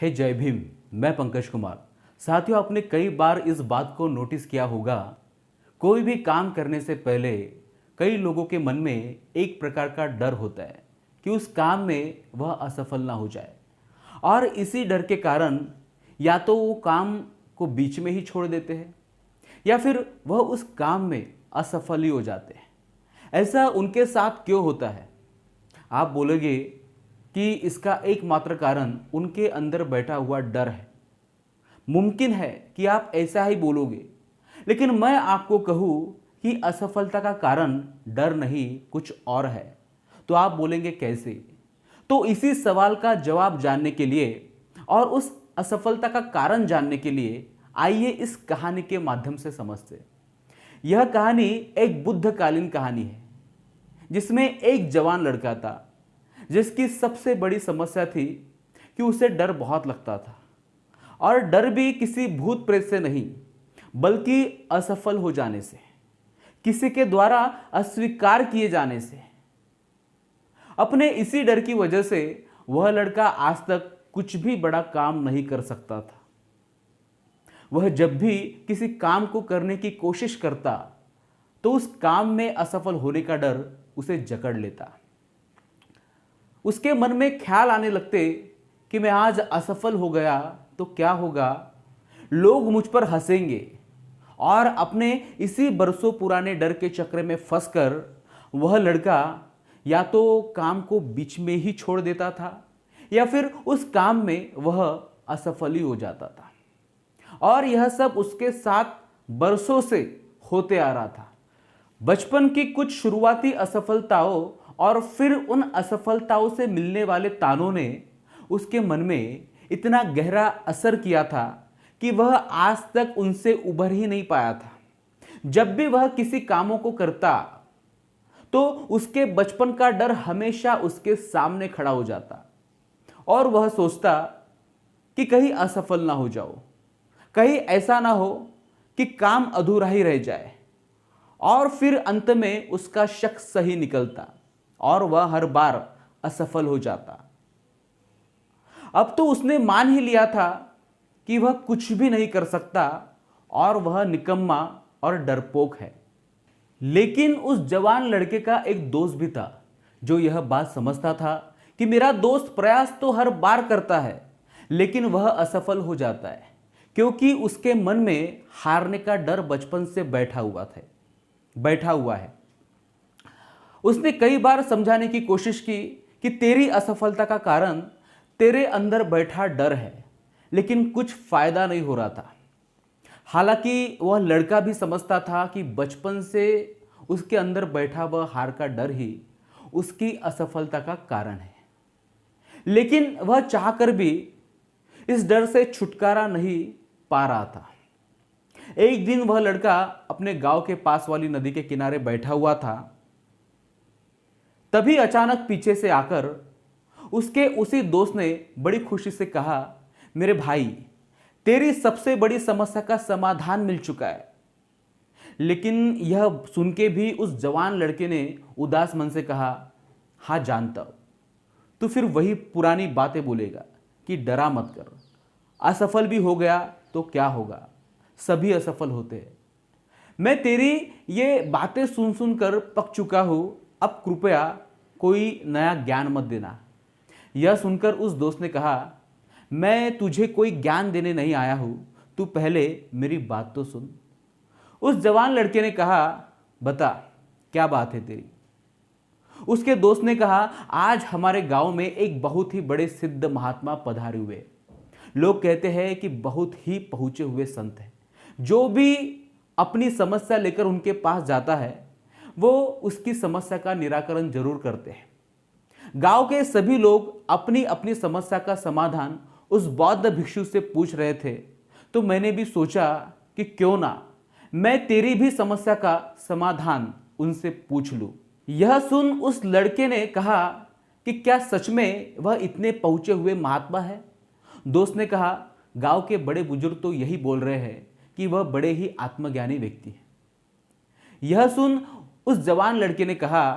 हे जय भीम। मैं पंकज कुमार। साथियों, आपने कई बार इस बात को नोटिस किया होगा, कोई भी काम करने से पहले कई लोगों के मन में एक प्रकार का डर होता है कि उस काम में वह असफल ना हो जाए, और इसी डर के कारण या तो वो काम को बीच में ही छोड़ देते हैं या फिर वह उस काम में असफल ही हो जाते हैं। ऐसा उनके साथ क्यों होता है? आप बोलोगे कि इसका एकमात्र कारण उनके अंदर बैठा हुआ डर है। मुमकिन है कि आप ऐसा ही बोलोगे, लेकिन मैं आपको कहूँ कि असफलता का कारण डर नहीं कुछ और है। तो आप बोलेंगे कैसे? तो इसी सवाल का जवाब जानने के लिए और उस असफलता का कारण जानने के लिए आइए इस कहानी के माध्यम से समझते हैं। यह कहानी एक बुद्धकालीन कहानी है, जिसमें एक जवान लड़का था जिसकी सबसे बड़ी समस्या थी कि उसे डर बहुत लगता था, और डर भी किसी भूत प्रेत से नहीं बल्कि असफल हो जाने से, किसी के द्वारा अस्वीकार किए जाने से। अपने इसी डर की वजह से वह लड़का आज तक कुछ भी बड़ा काम नहीं कर सकता था। वह जब भी किसी काम को करने की कोशिश करता तो उस काम में असफल होने का डर उसे जकड़ लेता। उसके मन में ख्याल आने लगते कि मैं आज असफल हो गया तो क्या होगा, लोग मुझ पर हंसेंगे। और अपने इसी बरसों पुराने डर के चक्र में फंसकर वह लड़का या तो काम को बीच में ही छोड़ देता था या फिर उस काम में वह असफल ही हो जाता था। और यह सब उसके साथ बरसों से होते आ रहा था। बचपन की कुछ शुरुआती असफलताओं और फिर उन असफलताओं से मिलने वाले तानों ने उसके मन में इतना गहरा असर किया था कि वह आज तक उनसे उभर ही नहीं पाया था। जब भी वह किसी कामों को करता तो उसके बचपन का डर हमेशा उसके सामने खड़ा हो जाता और वह सोचता कि कहीं असफल ना हो जाओ, कहीं ऐसा ना हो कि काम अधूरा ही रह जाए। और फिर अंत में उसका शक सही निकलता और वह हर बार असफल हो जाता। अब तो उसने मान ही लिया था कि वह कुछ भी नहीं कर सकता और वह निकम्मा और डरपोक है। लेकिन उस जवान लड़के का एक दोस्त भी था जो यह बात समझता था कि मेरा दोस्त प्रयास तो हर बार करता है लेकिन वह असफल हो जाता है, क्योंकि उसके मन में हारने का डर बचपन से बैठा हुआ है। उसने कई बार समझाने की कोशिश की कि तेरी असफलता का कारण तेरे अंदर बैठा डर है, लेकिन कुछ फायदा नहीं हो रहा था। हालांकि वह लड़का भी समझता था कि बचपन से उसके अंदर बैठा वह हार का डर ही उसकी असफलता का कारण है, लेकिन वह चाहकर भी इस डर से छुटकारा नहीं पा रहा था। एक दिन वह लड़का अपने गांव के पास वाली नदी के किनारे बैठा हुआ था। तभी अचानक पीछे से आकर उसके उसी दोस्त ने बड़ी खुशी से कहा, मेरे भाई, तेरी सबसे बड़ी समस्या का समाधान मिल चुका है। लेकिन यह सुन के भी उस जवान लड़के ने उदास मन से कहा, हाँ जानता हूं, तू फिर वही पुरानी बातें बोलेगा कि डरा मत कर, असफल भी हो गया तो क्या होगा, सभी असफल होते हैं। मैं तेरी ये बातें सुन सुनकर पक चुका हूं, अब कृपया कोई नया ज्ञान मत देना। यह सुनकर उस दोस्त ने कहा, मैं तुझे कोई ज्ञान देने नहीं आया हूं, तू पहले मेरी बात तो सुन। उस जवान लड़के ने कहा, बता क्या बात है तेरी। उसके दोस्त ने कहा, आज हमारे गांव में एक बहुत ही बड़े सिद्ध महात्मा पधारे हुए। लोग कहते हैं कि बहुत ही पहुंचे हुए संत हैं। जो भी अपनी समस्या लेकर उनके पास जाता है वो उसकी समस्या का निराकरण जरूर करते हैं। गांव के सभी लोग अपनी अपनी समस्या का समाधान उस बौद्ध भिक्षु से पूछ रहे थे, तो मैंने भी सोचा कि क्यों ना मैं तेरी भी समस्या का समाधान उनसे पूछ लूं। यह सुन उस लड़के ने कहा कि क्या सच में वह इतने पहुंचे हुए महात्मा है? दोस्त ने कहा, गांव के बड़े बुजुर्ग तो यही बोल रहे हैं कि वह बड़े ही आत्मज्ञानी व्यक्ति हैं। यह सुन उस जवान लड़के ने कहा,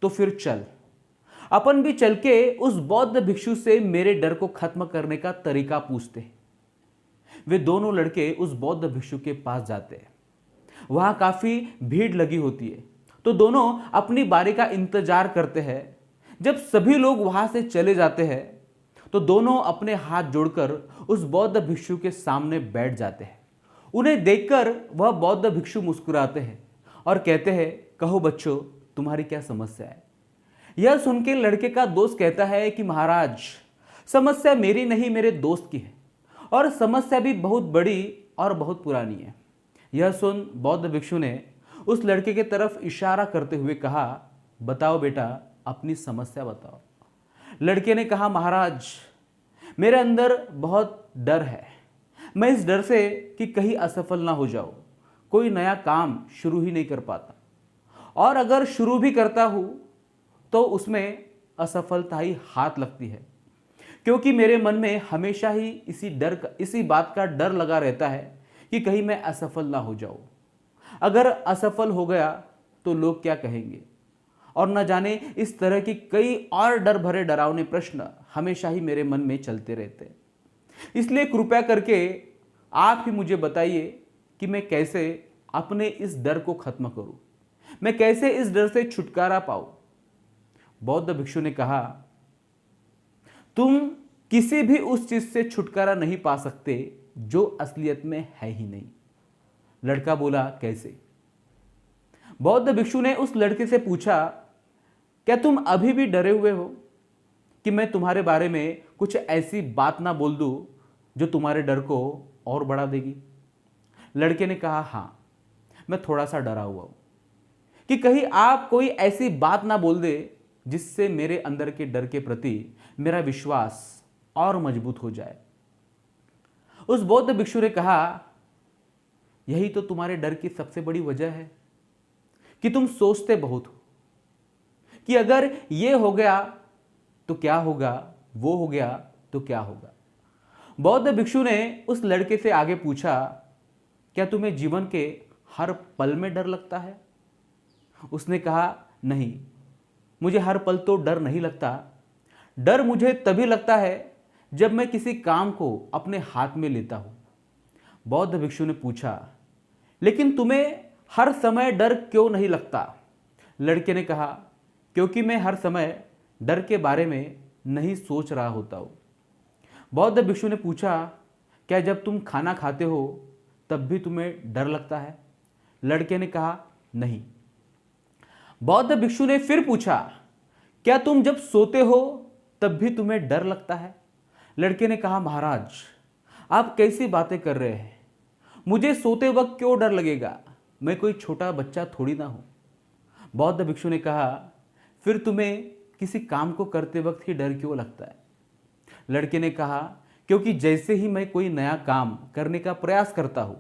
तो फिर चल, अपन भी चल के उस बौद्ध भिक्षु से मेरे डर को खत्म करने का तरीका पूछते हैं। वे दोनों लड़के उस बौद्ध भिक्षु के पास जाते हैं। वहां काफी भीड़ लगी होती है, तो दोनों अपनी बारी का इंतजार करते हैं। जब सभी लोग वहां से चले जाते हैं तो दोनों अपने हाथ जोड़कर उस बौद्ध भिक्षु के सामने बैठ जाते हैं। उन्हें देखकर वह बौद्ध भिक्षु मुस्कुराते हैं और कहते हैं, कहो बच्चों, तुम्हारी क्या समस्या है। यह सुन के लड़के का दोस्त कहता है कि महाराज, समस्या मेरी नहीं, मेरे दोस्त की है, और समस्या भी बहुत बड़ी और बहुत पुरानी है। यह सुन बौद्ध भिक्षु ने उस लड़के की तरफ इशारा करते हुए कहा, बताओ बेटा, अपनी समस्या बताओ। लड़के ने कहा, महाराज, मेरे अंदर बहुत डर है। मैं इस डर से कि कहीं असफल ना हो जाऊं, कोई नया काम शुरू ही नहीं कर पाता, और अगर शुरू भी करता हूं तो उसमें असफलता ही हाथ लगती है, क्योंकि मेरे मन में हमेशा ही इसी बात का डर लगा रहता है कि कहीं मैं असफल ना हो जाऊं। अगर असफल हो गया तो लोग क्या कहेंगे, और न जाने इस तरह की कई और डर भरे डरावने प्रश्न हमेशा ही मेरे मन में चलते रहते हैं। इसलिए कृपया करके आप ही मुझे बताइए कि मैं कैसे अपने इस डर को खत्म करूं, मैं कैसे इस डर से छुटकारा पाऊं। बौद्ध भिक्षु ने कहा, तुम किसी भी उस चीज से छुटकारा नहीं पा सकते जो असलियत में है ही नहीं। लड़का बोला, कैसे? बौद्ध भिक्षु ने उस लड़के से पूछा, क्या तुम अभी भी डरे हुए हो कि मैं तुम्हारे बारे में कुछ ऐसी बात ना बोल दूं जो तुम्हारे डर को और बढ़ा देगी? लड़के ने कहा, हाँ, मैं थोड़ा सा डरा हुआ हूं कि कहीं आप कोई ऐसी बात ना बोल दे जिससे मेरे अंदर के डर के प्रति मेरा विश्वास और मजबूत हो जाए। उस बौद्ध भिक्षु ने कहा, यही तो तुम्हारे डर की सबसे बड़ी वजह है कि तुम सोचते बहुत हो कि अगर ये हो गया तो क्या होगा, वो हो गया तो क्या होगा। बौद्ध भिक्षु ने उस लड़के से आगे पूछा, क्या तुम्हें जीवन के हर पल में डर लगता है? उसने कहा, नहीं, मुझे हर पल तो डर नहीं लगता। डर मुझे तभी लगता है जब मैं किसी काम को अपने हाथ में लेता हूं। बौद्ध भिक्षु ने पूछा, लेकिन तुम्हें हर समय डर क्यों नहीं लगता? लड़के ने कहा, क्योंकि मैं हर समय डर के बारे में नहीं सोच रहा होता हूं। बौद्ध भिक्षु ने पूछा, क्या जब तुम खाना खाते हो तब भी तुम्हें डर लगता है? लड़के ने कहा, नहीं। बौद्ध भिक्षु ने फिर पूछा, क्या तुम जब सोते हो तब भी तुम्हें डर लगता है? लड़के ने कहा, महाराज, आप कैसी बातें कर रहे हैं? मुझे सोते वक्त क्यों डर लगेगा? मैं कोई छोटा बच्चा थोड़ी ना हूं। बौद्ध भिक्षु ने कहा, फिर तुम्हें किसी काम को करते वक्त ही डर क्यों लगता है? लड़के ने कहा, क्योंकि जैसे ही मैं कोई नया काम करने का प्रयास करता हूं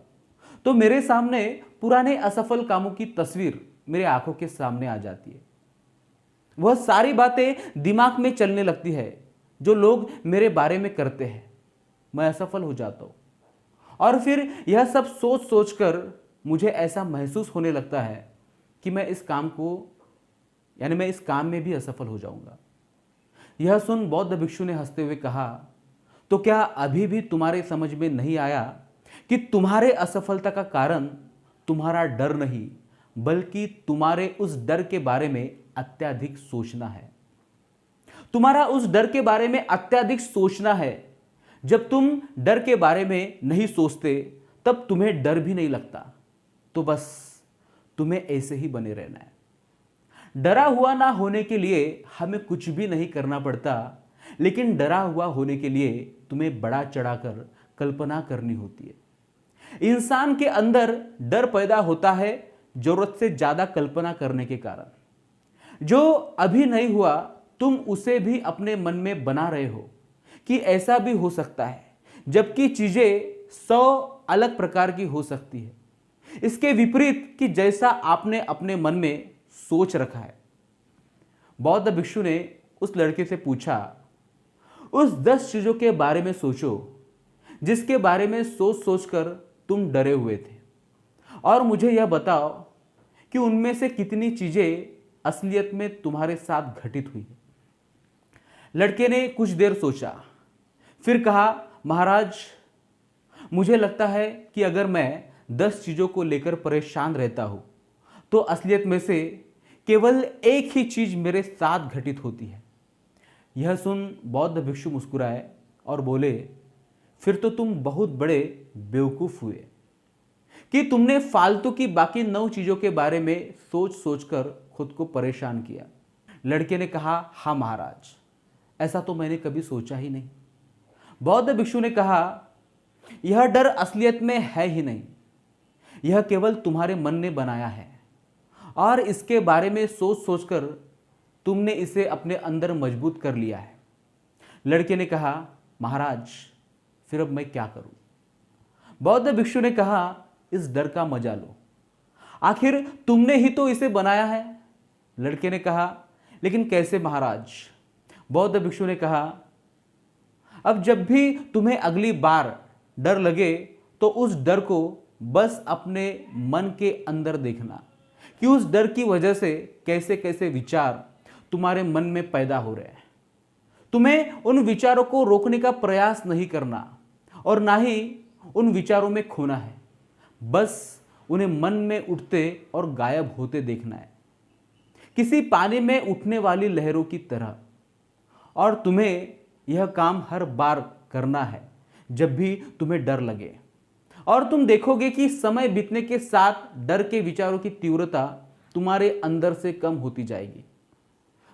तो मेरे सामने पुराने असफल कामों की तस्वीर मेरे आंखों के सामने आ जाती है। वह सारी बातें दिमाग में चलने लगती है जो लोग मेरे बारे में करते हैं। मैं असफल हो जाता हूं और फिर यह सब सोच सोच कर मुझे ऐसा महसूस होने लगता है कि मैं इस काम में भी असफल हो जाऊंगा। यह सुन बौद्ध भिक्षु ने हंसते हुए कहा, तो क्या अभी भी तुम्हारे समझ में नहीं आया कि तुम्हारे असफलता का कारण तुम्हारा डर नहीं, बल्कि तुम्हारे उस डर के बारे में अत्यधिक सोचना है। तुम्हारा उस डर के बारे में अत्यधिक सोचना है। जब तुम डर के बारे में नहीं सोचते तब तुम्हें डर भी नहीं लगता। तो बस तुम्हें ऐसे ही बने रहना है। डरा हुआ ना होने के लिए हमें कुछ भी नहीं करना पड़ता, लेकिन डरा हुआ होने के लिए तुम्हें बड़ा चढ़ाकर कल्पना करनी होती है। इंसान के अंदर डर पैदा होता है जरूरत से ज्यादा कल्पना करने के कारण। जो अभी नहीं हुआ तुम उसे भी अपने मन में बना रहे हो कि ऐसा भी हो सकता है, जबकि चीजें 100 अलग प्रकार की हो सकती है। इसके विपरीत कि जैसा आपने अपने मन में सोच रखा है। बौद्ध भिक्षु ने उस लड़के से पूछा, उस 10 चीजों के बारे में सोचो जिसके बारे में सोच सोचकर तुम डरे हुए थे, और मुझे यह बताओ कि उनमें से कितनी चीजें असलियत में तुम्हारे साथ घटित हुई है। लड़के ने कुछ देर सोचा, फिर कहा, महाराज, मुझे लगता है कि अगर मैं 10 चीजों को लेकर परेशान रहता हूं तो असलियत में से केवल एक ही चीज मेरे साथ घटित होती है। यह सुन बौद्ध भिक्षु मुस्कुराए और बोले, फिर तो तुम बहुत बड़े बेवकूफ हुए कि तुमने फालतू की बाकी 9 चीजों के बारे में सोच सोचकर खुद को परेशान किया। लड़के ने कहा, हाँ महाराज, ऐसा तो मैंने कभी सोचा ही नहीं। बौद्ध भिक्षु ने कहा, यह डर असलियत में है ही नहीं, यह केवल तुम्हारे मन ने बनाया है और इसके बारे में सोच सोचकर तुमने इसे अपने अंदर मजबूत कर लिया है। लड़के ने कहा, महाराज, फिर अब मैं क्या करूं? बौद्ध भिक्षु ने कहा, इस डर का मजा लो, आखिर तुमने ही तो इसे बनाया है। लड़के ने कहा, लेकिन कैसे महाराज? बौद्ध भिक्षु ने कहा, अब जब भी तुम्हें अगली बार डर लगे तो उस डर को बस अपने मन के अंदर देखना कि उस डर की वजह से कैसे कैसे विचार तुम्हारे मन में पैदा हो रहे हैं। तुम्हें उन विचारों को रोकने का प्रयास नहीं करना और ना ही उन विचारों में खोना है, बस उन्हें मन में उठते और गायब होते देखना है, किसी पानी में उठने वाली लहरों की तरह। और तुम्हें यह काम हर बार करना है जब भी तुम्हें डर लगे, और तुम देखोगे कि समय बीतने के साथ डर के विचारों की तीव्रता तुम्हारे अंदर से कम होती जाएगी।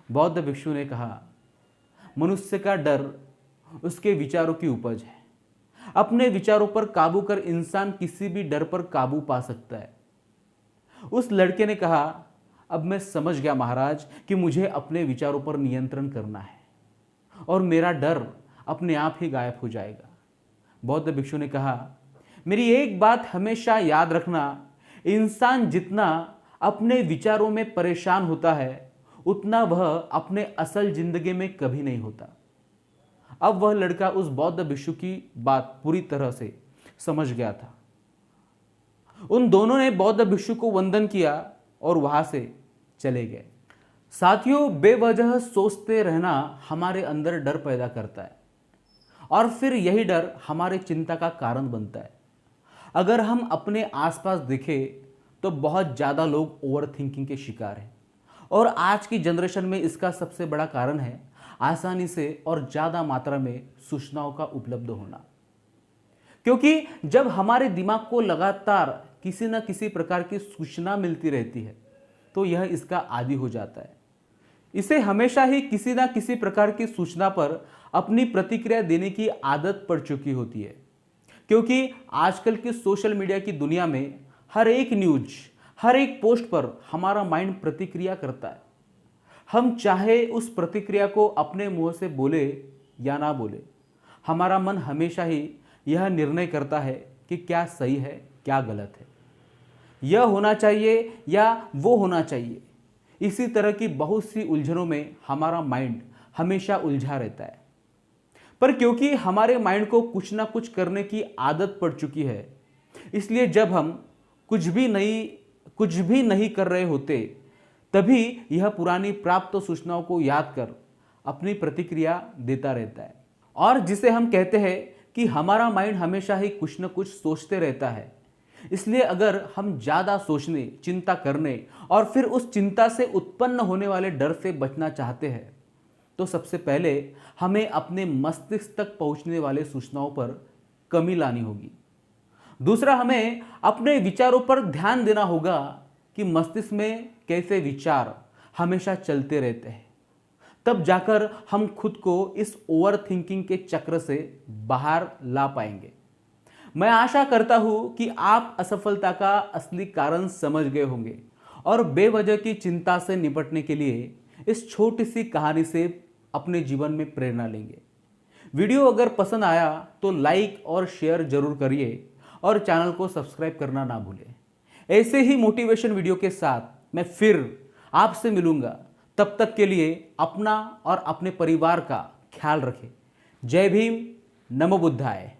बौद्ध भिक्षु ने कहा, मनुष्य का डर उसके विचारों की उपज है। अपने विचारों पर काबू कर इंसान किसी भी डर पर काबू पा सकता है। उस लड़के ने कहा, अब मैं समझ गया महाराज कि मुझे अपने विचारों पर नियंत्रण करना है और मेरा डर अपने आप ही गायब हो जाएगा। बौद्ध भिक्षु ने कहा, मेरी एक बात हमेशा याद रखना, इंसान जितना अपने विचारों में परेशान होता है उतना वह अपने असल जिंदगी में कभी नहीं होता। अब वह लड़का उस बौद्ध भिक्षु की बात पूरी तरह से समझ गया था। उन दोनों ने बौद्ध भिक्षु को वंदन किया और वहां से चले गए। साथियों, बेवजह सोचते रहना हमारे अंदर डर पैदा करता है और फिर यही डर हमारे चिंता का कारण बनता है। अगर हम अपने आसपास देखें तो बहुत ज़्यादा लोग ओवर थिंकिंग के शिकार हैं और आज की जनरेशन में इसका सबसे बड़ा कारण है आसानी से और ज़्यादा मात्रा में सूचनाओं का उपलब्ध होना। क्योंकि जब हमारे दिमाग को लगातार किसी न किसी प्रकार की सूचना मिलती रहती है तो यह इसका आदी हो जाता है। इसे हमेशा ही किसी न किसी प्रकार की सूचना पर अपनी प्रतिक्रिया देने की आदत पड़ चुकी होती है, क्योंकि आजकल की सोशल मीडिया की दुनिया में हर एक न्यूज, हर एक पोस्ट पर हमारा माइंड प्रतिक्रिया करता है। हम चाहे उस प्रतिक्रिया को अपने मुंह से बोले या ना बोले, हमारा मन हमेशा ही यह निर्णय करता है कि क्या सही है, क्या गलत है, यह होना चाहिए या वो होना चाहिए। इसी तरह की बहुत सी उलझनों में हमारा माइंड हमेशा उलझा रहता है। पर क्योंकि हमारे माइंड को कुछ ना कुछ करने की आदत पड़ चुकी है, इसलिए जब हम कुछ भी नहीं कर रहे होते तभी यह पुरानी प्राप्त सूचनाओं को याद कर अपनी प्रतिक्रिया देता रहता है। और जिसे हम कहते हैं कि हमारा माइंड हमेशा ही कुछ न कुछ सोचते रहता है। इसलिए अगर हम ज़्यादा सोचने, चिंता करने और फिर उस चिंता से उत्पन्न होने वाले डर से बचना चाहते हैं तो सबसे पहले हमें अपने मस्तिष्क तक पहुंचने वाले सूचनाओं पर कमी लानी होगी। दूसरा, हमें अपने विचारों पर ध्यान देना होगा कि मस्तिष्क में कैसे विचार हमेशा चलते रहते हैं। तब जाकर हम खुद को इस ओवर थिंकिंग के चक्र से बाहर ला पाएंगे। मैं आशा करता हूं कि आप असफलता का असली कारण समझ गए होंगे और बेवजह की चिंता से निपटने के लिए इस छोटी सी कहानी से अपने जीवन में प्रेरणा लेंगे। वीडियो अगर पसंद आया तो लाइक और शेयर जरूर करिए और चैनल को सब्सक्राइब करना ना भूलें। ऐसे ही मोटिवेशन वीडियो के साथ मैं फिर आपसे मिलूंगा। तब तक के लिए अपना और अपने परिवार का ख्याल रखें। जय भीम, नमो बुद्धाय।